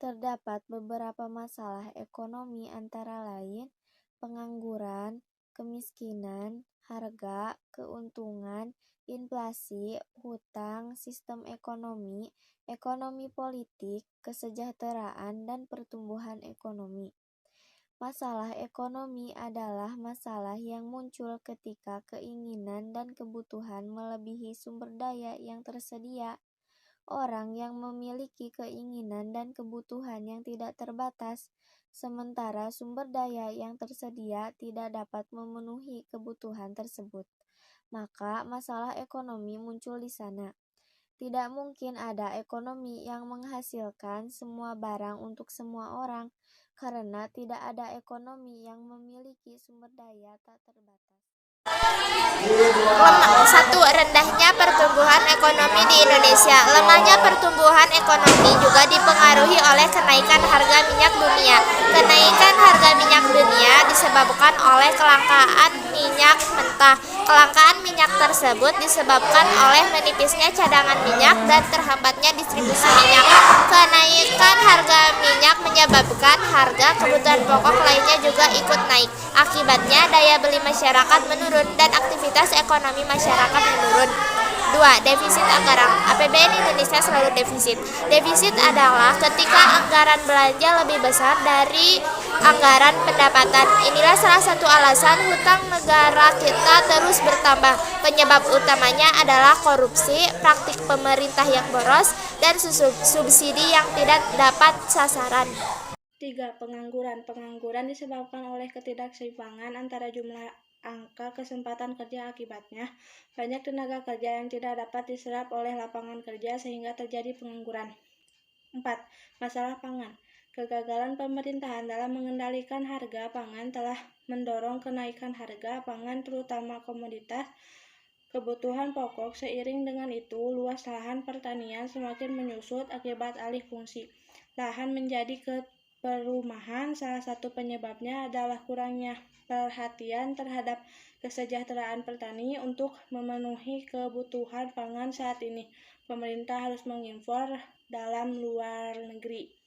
terdapat beberapa masalah ekonomi antara lain pengangguran, kemiskinan, harga, keuntungan, inflasi, hutang, sistem ekonomi, ekonomi politik, kesejahteraan, dan pertumbuhan ekonomi. Masalah ekonomi adalah masalah yang muncul ketika keinginan dan kebutuhan melebihi sumber daya yang tersedia. Orang yang memiliki keinginan dan kebutuhan yang tidak terbatas, sementara sumber daya yang tersedia tidak dapat memenuhi kebutuhan tersebut. Maka masalah ekonomi muncul di sana. Tidak mungkin ada ekonomi yang menghasilkan semua barang untuk semua orang, karena tidak ada ekonomi yang memiliki sumber daya tak terbatas. 1. Rendahnya pertumbuhan ekonomi di Indonesia. Lemahnya pertumbuhan ekonomi juga dipengaruhi oleh kenaikan harga minyak dunia. Kenaikan harga minyak dunia disebabkan oleh kelangkaan minyak mentah. Kelangkaan minyak tersebut disebabkan oleh menipisnya cadangan minyak dan terhambatnya distribusi minyak. Kenaikan harga minyak menyebabkan harga kebutuhan pokok lainnya juga ikut naik. Akibatnya daya beli masyarakat menurun dan aktivitas ekonomi masyarakat menurun. 2. Defisit anggaran. APBN Indonesia selalu defisit. Defisit adalah ketika anggaran belanja lebih besar dari anggaran pendapatan. Inilah salah satu alasan hutang negara kita terus bertambah. Penyebab utamanya adalah korupsi, praktik pemerintah yang boros, dan subsidi yang tidak dapat sasaran. 3. Pengangguran. Pengangguran disebabkan oleh ketidakseimbangan antara jumlah angka kesempatan kerja. Akibatnya, banyak tenaga kerja yang tidak dapat diserap oleh lapangan kerja sehingga terjadi pengangguran. 4. Masalah pangan. Kegagalan pemerintahan dalam mengendalikan harga pangan telah mendorong kenaikan harga pangan terutama komoditas kebutuhan pokok. Seiring dengan itu, luas lahan pertanian semakin menyusut akibat alih fungsi lahan menjadi perumahan. Salah satu penyebabnya adalah kurangnya perhatian terhadap kesejahteraan petani. Untuk memenuhi kebutuhan pangan saat ini, pemerintah harus mengimpor dalam luar negeri.